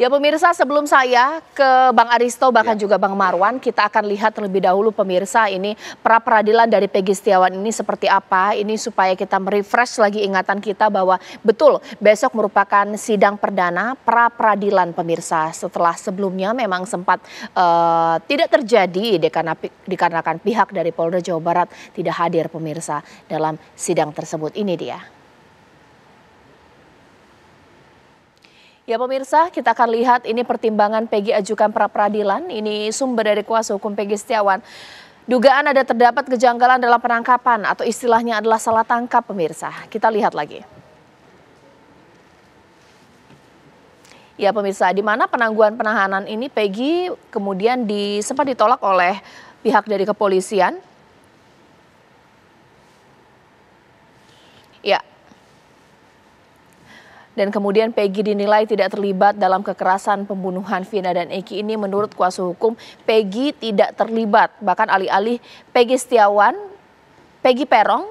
Ya pemirsa, sebelum saya ke Bang Aristo bahkan juga Bang Marwan, kita akan lihat terlebih dahulu pemirsa ini pra-peradilan dari Peggy Setiawan ini seperti apa. Ini supaya kita merefresh lagi ingatan kita bahwa betul besok merupakan sidang perdana pra-peradilan pemirsa. Setelah sebelumnya memang sempat tidak terjadi dikarenakan pihak dari Polda Jawa Barat tidak hadir pemirsa dalam sidang tersebut. Ini dia. Ya pemirsa, kita akan lihat ini pertimbangan Peggy ajukan pra-peradilan. Ini sumber dari kuasa hukum Peggy Setiawan. Dugaan ada terdapat kejanggalan dalam penangkapan atau istilahnya adalah salah tangkap pemirsa. Kita lihat lagi. Ya pemirsa, di mana penangguhan penahanan ini Peggy kemudian sempat ditolak oleh pihak dari kepolisian. Ya. Dan kemudian Peggy dinilai tidak terlibat dalam kekerasan pembunuhan Vina dan Eki. Ini menurut kuasa hukum Peggy tidak terlibat. Bahkan alih-alih Peggy Setiawan, Peggy Peron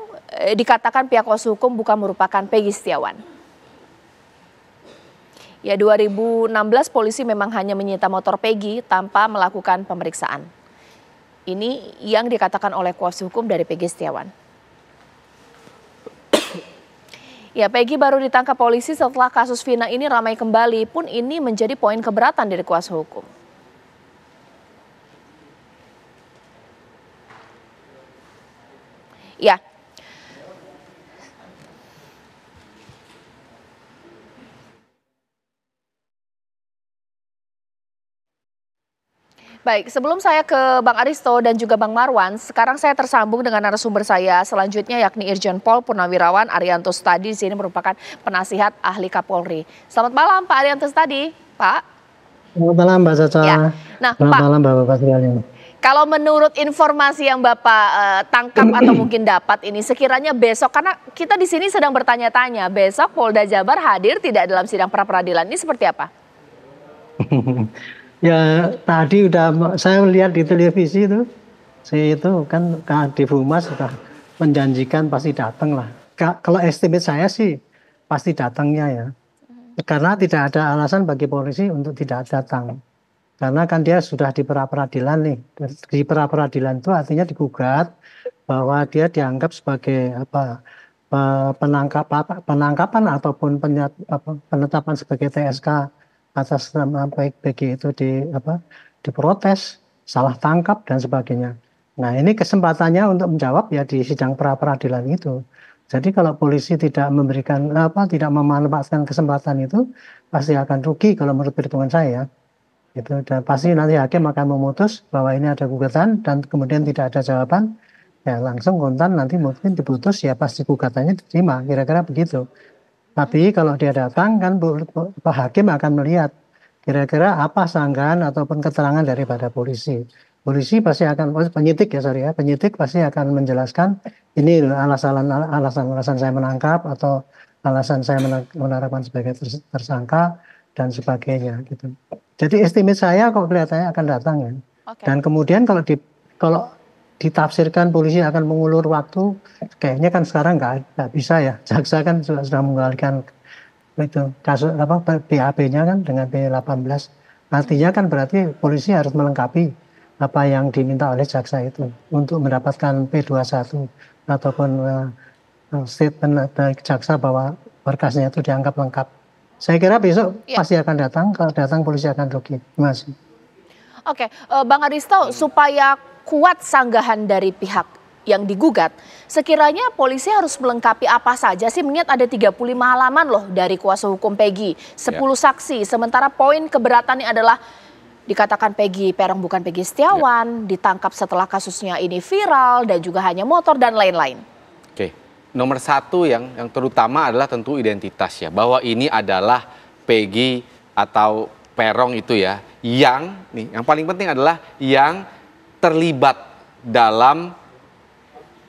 dikatakan pihak kuasa hukum bukan merupakan Peggy Setiawan. Ya 2016 polisi memang hanya menyita motor Peggy tanpa melakukan pemeriksaan. Ini yang dikatakan oleh kuasa hukum dari Peggy Setiawan. Ya, Peggy baru ditangkap polisi setelah kasus Vina ini ramai kembali, pun ini menjadi poin keberatan dari kuasa hukum. Ya. Baik, sebelum saya ke Bang Aristo dan juga Bang Marwan, sekarang saya tersambung dengan narasumber saya selanjutnya yakni Irjen Pol Purnawirawan Arianto Stadi. Di sini merupakan penasihat ahli Kapolri. Selamat malam Pak Arianto Stadi, Pak. Selamat malam Mbak Caca. Ya. Nah, selamat Pak, malam Bapak sekalian. Kalau menurut informasi yang Bapak tangkap atau mungkin dapat ini sekiranya besok, karena kita di sini sedang bertanya-tanya, besok Polda Jabar hadir tidak dalam sidang pra-peradilan, ini seperti apa? Ya tadi saya lihat di televisi itu kan di Humas sudah menjanjikan pasti datang lah. Kalau estimate saya sih pasti datangnya ya. Karena tidak ada alasan bagi polisi untuk tidak datang. Karena kan dia sudah di pra-peradilan nih. Di pra-peradilan itu artinya digugat bahwa dia dianggap sebagai penangkapan ataupun penetapan sebagai TSK atas nama Peggy itu diprotes, salah tangkap dan sebagainya. Nah ini kesempatannya untuk menjawab ya di sidang pra-peradilan itu. Jadi kalau polisi tidak tidak memanfaatkan kesempatan itu pasti akan rugi kalau menurut perhitungan saya. Gitu. Dan pasti nanti hakim akan memutus bahwa ini ada gugatan dan kemudian tidak ada jawaban, ya langsung kontan nanti mungkin diputus ya pasti gugatannya diterima, kira-kira begitu. Tapi kalau dia datang kan Pak Hakim akan melihat kira-kira apa sanggahan ataupun keterangan daripada polisi. Polisi pasti akan, penyidik pasti akan menjelaskan ini alasan saya menangkap atau alasan saya menetapkan sebagai tersangka dan sebagainya gitu. Jadi estimate saya kok kelihatannya akan datang ya. Okay. Dan kemudian kalau ditafsirkan polisi akan mengulur waktu, kayaknya kan sekarang nggak bisa ya. Jaksa kan sudah mengalihkan itu kasus BAP-nya kan dengan P18. Artinya kan berarti polisi harus melengkapi apa yang diminta oleh jaksa itu untuk mendapatkan P21 ataupun statement dari jaksa bahwa berkasnya itu dianggap lengkap. Saya kira besok pasti akan datang. Kalau datang polisi akan rugi. Terima kasih. Oke, Bang Aristo, supaya kuat sanggahan dari pihak yang digugat, sekiranya polisi harus melengkapi apa saja sih? Mengingat ada 35 halaman loh dari kuasa hukum Peggy, 10 saksi. Sementara poin keberatannya adalah dikatakan Peggy Peron bukan Peggy Setiawan, ditangkap setelah kasusnya ini viral dan juga hanya motor dan lain-lain. Oke, nomor satu yang terutama adalah tentu identitas ya, bahwa ini adalah Peggy atau Peron itu ya, yang paling penting adalah yang terlibat dalam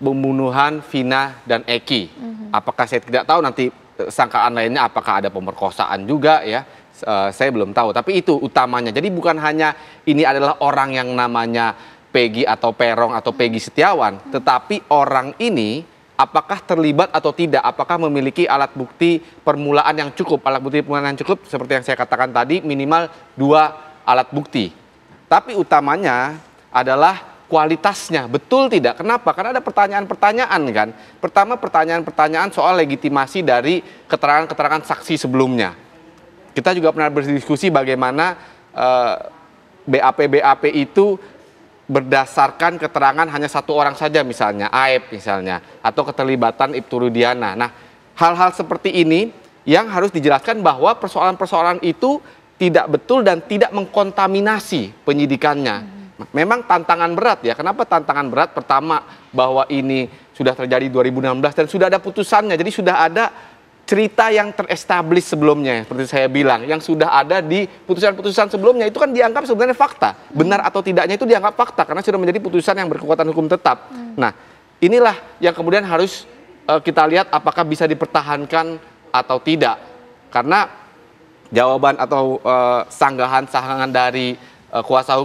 pembunuhan Vina dan Eki. Apakah saya tidak tahu nanti sangkaan lainnya apakah ada pemerkosaan juga ya, saya belum tahu. Tapi itu utamanya. Jadi bukan hanya ini adalah orang yang namanya Peggy atau Peron atau Peggy Setiawan, tetapi orang ini apakah terlibat atau tidak, apakah memiliki alat bukti permulaan yang cukup. Alat bukti permulaan yang cukup seperti yang saya katakan tadi, minimal 2 alat bukti. Tapi utamanya adalah kualitasnya, betul tidak? Kenapa? Karena ada pertanyaan-pertanyaan kan. Pertama, pertanyaan-pertanyaan soal legitimasi dari keterangan-keterangan saksi sebelumnya. Kita juga pernah berdiskusi bagaimana BAP itu berdasarkan keterangan hanya 1 orang saja, misalnya Aep misalnya, atau keterlibatan Ibtu Rudiana. Nah, hal-hal seperti ini yang harus dijelaskan bahwa persoalan-persoalan itu tidak betul dan tidak mengkontaminasi penyidikannya. Memang tantangan berat ya. Kenapa tantangan berat? Pertama, bahwa ini sudah terjadi 2016 dan sudah ada putusannya. Jadi sudah ada cerita yang terestablis sebelumnya, seperti saya bilang, yang sudah ada di putusan-putusan sebelumnya, itu kan dianggap sebenarnya fakta. Benar atau tidaknya itu dianggap fakta, karena sudah menjadi putusan yang berkekuatan hukum tetap. Nah, inilah yang kemudian harus kita lihat apakah bisa dipertahankan atau tidak. Karena jawaban atau sanggahan-sanggahan dari kuasa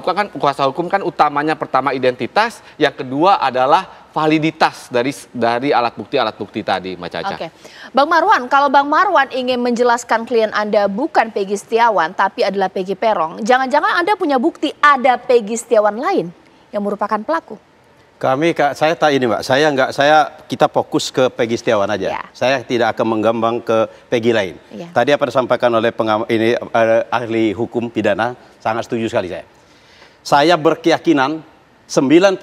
hukum kan utamanya pertama identitas, yang kedua adalah validitas dari alat bukti tadi, Mbak Caca. Oke, Bang Marwan, kalau Bang Marwan ingin menjelaskan klien Anda bukan Peggy Setiawan tapi adalah Peggy Peron, jangan-jangan Anda punya bukti ada Peggy Setiawan lain yang merupakan pelaku? Saya tak ini Mbak, kita fokus ke Peggy Setiawan aja. Saya tidak akan menggambang ke Peggy lain. Tadi apa disampaikan oleh ahli hukum pidana, sangat setuju sekali saya. Saya berkeyakinan 99%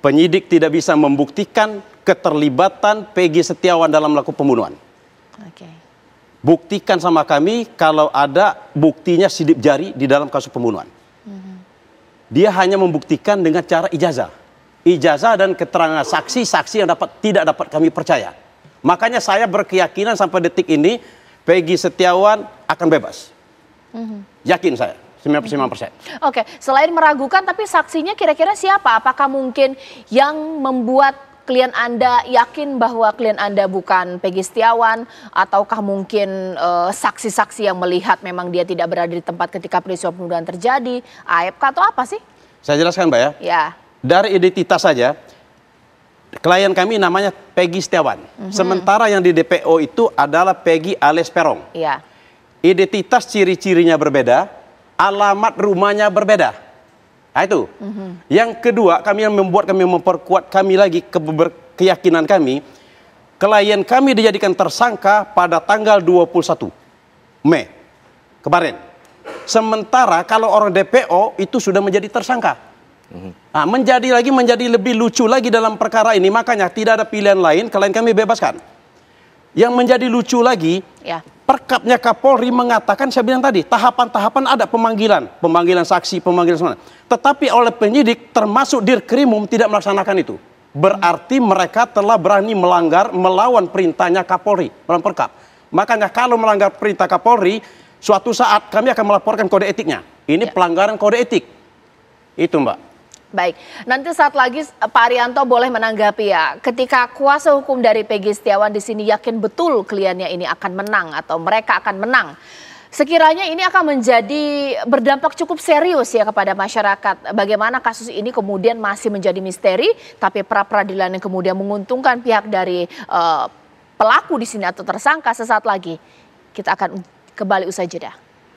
penyidik tidak bisa membuktikan keterlibatan Peggy Setiawan dalam melakukan pembunuhan. Buktikan sama kami kalau ada buktinya sidik jari di dalam kasus pembunuhan. Dia hanya membuktikan dengan cara ijazah. Ijazah dan keterangan saksi-saksi yang tidak dapat kami percaya. Makanya saya berkeyakinan sampai detik ini Peggy Setiawan akan bebas. Yakin saya. 99%. Oke, selain meragukan tapi saksinya kira-kira siapa? Apakah mungkin yang membuat klien Anda yakin bahwa klien Anda bukan Peggy Setiawan, ataukah mungkin saksi-saksi yang melihat memang dia tidak berada di tempat ketika peristiwa pembunuhan terjadi, AFK atau apa sih? Saya jelaskan Mbak ya. Ya. Dari identitas saja, klien kami namanya Peggy Setiawan. Sementara yang di DPO itu adalah Peggy alias Peron. Ya. Identitas ciri-cirinya berbeda, alamat rumahnya berbeda. Nah itu. Yang kedua, kami yang memperkuat kami lagi keyakinan kami, klien kami dijadikan tersangka pada tanggal 21 Mei kemarin. Sementara kalau orang DPO itu sudah menjadi tersangka. Nah, menjadi lebih lucu lagi dalam perkara ini, makanya tidak ada pilihan lain, klien kami bebaskan. Yang menjadi lucu lagi, Perkapnya Kapolri mengatakan, saya bilang tadi, tahapan-tahapan ada pemanggilan saksi, pemanggilan semua. Tetapi oleh penyidik termasuk Dirkrimum tidak melaksanakan itu. Berarti mereka telah berani melawan perintahnya Kapolri, melawan Perkap. Makanya kalau melanggar perintah Kapolri, suatu saat kami akan melaporkan kode etiknya. Ini pelanggaran kode etik. Itu Mbak. Baik, nanti saat lagi Pak Arianto boleh menanggapi ya. Ketika kuasa hukum dari Peggy Setiawan di sini yakin betul kliennya ini akan menang atau mereka akan menang, sekiranya ini akan menjadi berdampak cukup serius ya kepada masyarakat. Bagaimana kasus ini kemudian masih menjadi misteri, tapi pra-peradilan yang kemudian menguntungkan pihak dari pelaku di sini atau tersangka. Sesaat lagi kita akan kembali usai jeda.